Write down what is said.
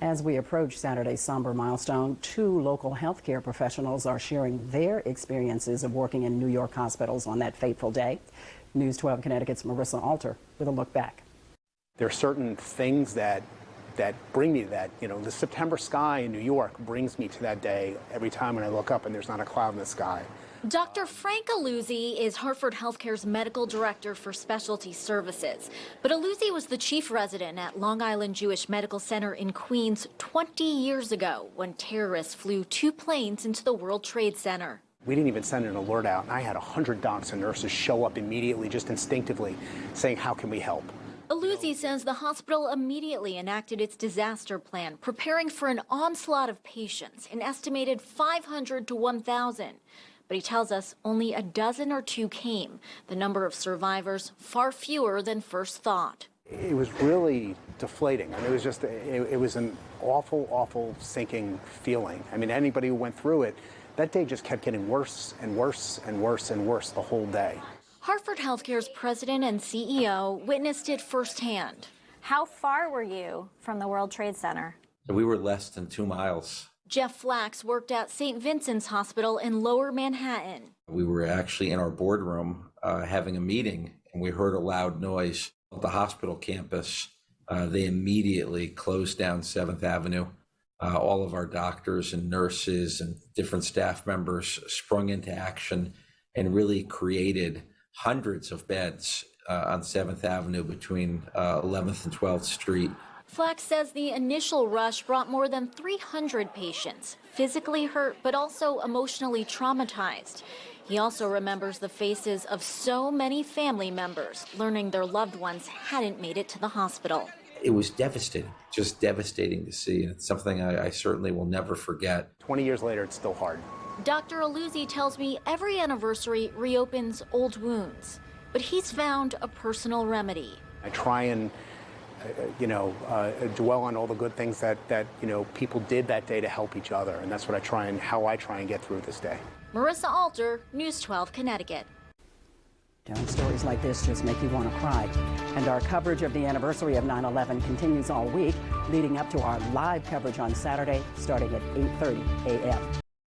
As we approach Saturday's somber milestone, two local healthcare professionals are sharing their experiences of working in New York hospitals on that fateful day. News 12 Connecticut's Marissa Alter with a look back. There are certain things that bring me to that. You know, the September sky in New York brings me to that day every time when I look up and there's not a cloud in the sky. Dr. Frank Illuzzi is Hartford Healthcare's medical director for specialty services. But Illuzzi was the chief resident at Long Island Jewish Medical Center in Queens 20 years ago when terrorists flew two planes into the World Trade Center. We didn't even send an alert out, and I had 100 docs and nurses show up immediately, just instinctively, saying, how can we help? Illuzzi says the hospital immediately enacted its disaster plan, preparing for an onslaught of patients, an estimated 500 to 1,000. But he tells us only a dozen or two came. The number of survivors far fewer than first thought. It was really deflating. I mean, it was an awful, awful sinking feeling. I mean, anybody who went through it, that day just kept getting worse and worse and worse and worse the whole day. Hartford Healthcare's president and CEO witnessed it firsthand. How far were you from the World Trade Center? We were less than 2 miles. Jeff Flaks worked at St. Vincent's Hospital in Lower Manhattan. We were actually in our boardroom having a meeting, and we heard a loud noise at the hospital campus. They immediately closed down 7th Avenue. All of our doctors and nurses and different staff members sprung into action and really created hundreds of beds on 7th Avenue between 11th and 12th Street. Flaks says the initial rush brought more than 300 patients, physically hurt but also emotionally traumatized. He also remembers the faces of so many family members learning their loved ones hadn't made it to the hospital. It was devastating, just devastating to see, and it's something I certainly will never forget. 20 years later, it's still hard. Dr. Illuzzi tells me every anniversary reopens old wounds, but he's found a personal remedy. I try and dwell on all the good things that people did that day to help each other, and that's what how I try and get through this day. Marissa Alter, News 12 Connecticut. Stories like this just make you want to cry. And our coverage of the anniversary of 9/11 continues all week, leading up to our live coverage on Saturday, starting at 8:30 a.m.